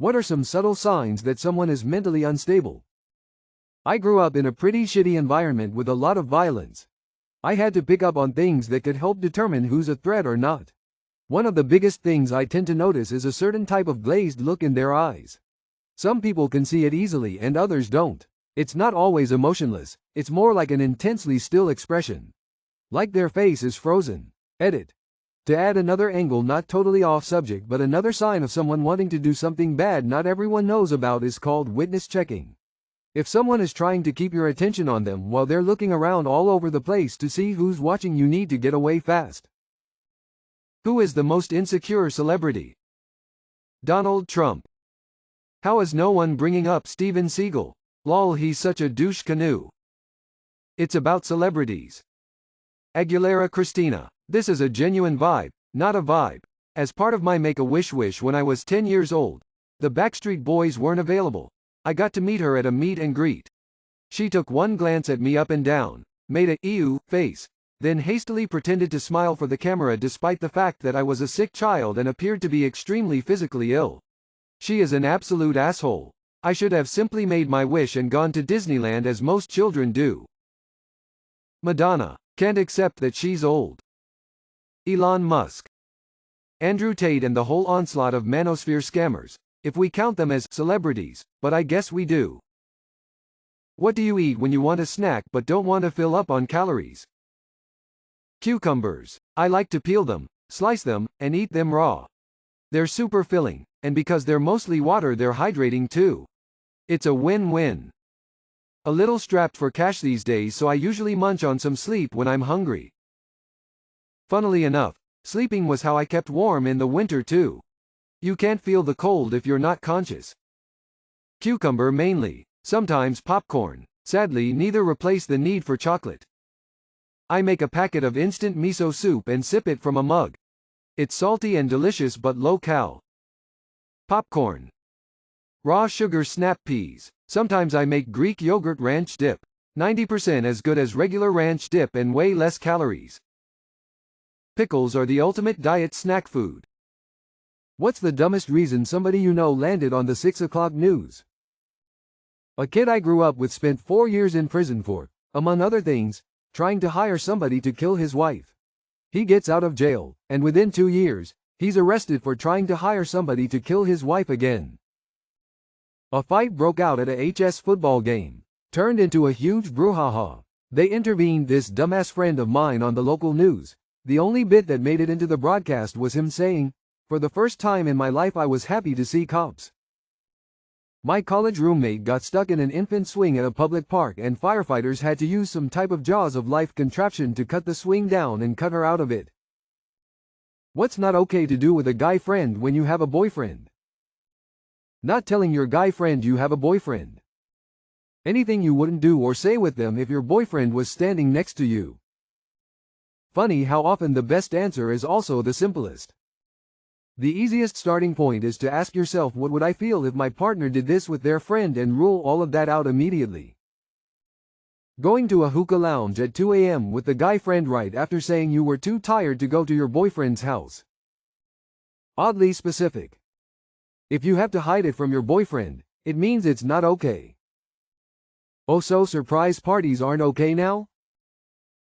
What are some subtle signs that someone is mentally unstable? I grew up in a pretty shitty environment with a lot of violence. I had to pick up on things that could help determine who's a threat or not. One of the biggest things I tend to notice is a certain type of glazed look in their eyes. Some people can see it easily and others don't. It's not always emotionless, it's more like an intensely still expression. Like their face is frozen. Edit. To add another angle, not totally off subject, but another sign of someone wanting to do something bad not everyone knows about is called witness checking. If someone is trying to keep your attention on them while they're looking around all over the place to see who's watching, you need to get away fast. Who is the most insecure celebrity? Donald Trump. How is no one bringing up Steven Seagal? Lol, he's such a douche canoe. It's about celebrities. Aguilera Christina. This is a genuine vibe, not a vibe. As part of my Make-A-Wish wish when I was 10 years old, the Backstreet Boys weren't available. I got to meet her at a meet and greet. She took one glance at me up and down, made a ew face, then hastily pretended to smile for the camera despite the fact that I was a sick child and appeared to be extremely physically ill. She is an absolute asshole. I should have simply made my wish and gone to Disneyland as most children do. Madonna. Can't accept that she's old. Elon Musk. Andrew Tate and the whole onslaught of manosphere scammers, if we count them as celebrities, but I guess we do. What do you eat when you want a snack but don't want to fill up on calories? Cucumbers. I like to peel them, slice them, and eat them raw. They're super filling, and because they're mostly water, they're hydrating too. It's a win-win. A little strapped for cash these days, so I usually munch on some sleep when I'm hungry. Funnily enough, sleeping was how I kept warm in the winter too. You can't feel the cold if you're not conscious. Cucumber mainly, sometimes popcorn. Sadly, neither replace the need for chocolate. I make a packet of instant miso soup and sip it from a mug. It's salty and delicious but low-cal. Popcorn. Raw sugar snap peas. Sometimes I make Greek yogurt ranch dip. 90% as good as regular ranch dip and way less calories. Pickles are the ultimate diet snack food. What's the dumbest reason somebody you know landed on the 6 o'clock news? A kid I grew up with spent 4 years in prison for, among other things, trying to hire somebody to kill his wife. He gets out of jail, and within 2 years, he's arrested for trying to hire somebody to kill his wife again. A fight broke out at a HS football game, turned into a huge brouhaha. They intervened. This dumbass friend of mine on the local news. The only bit that made it into the broadcast was him saying, "For the first time in my life I was happy to see cops." My college roommate got stuck in an infant swing at a public park and firefighters had to use some type of jaws of life contraption to cut the swing down and cut her out of it. What's not okay to do with a guy friend when you have a boyfriend? Not telling your guy friend you have a boyfriend. Anything you wouldn't do or say with them if your boyfriend was standing next to you. Funny how often the best answer is also the simplest. The easiest starting point is to ask yourself, what would I feel if my partner did this with their friend, and rule all of that out immediately. Going to a hookah lounge at 2 a.m. with the guy friend right after saying you were too tired to go to your boyfriend's house. Oddly specific. If you have to hide it from your boyfriend, it means it's not okay. Oh, so surprise parties aren't okay now?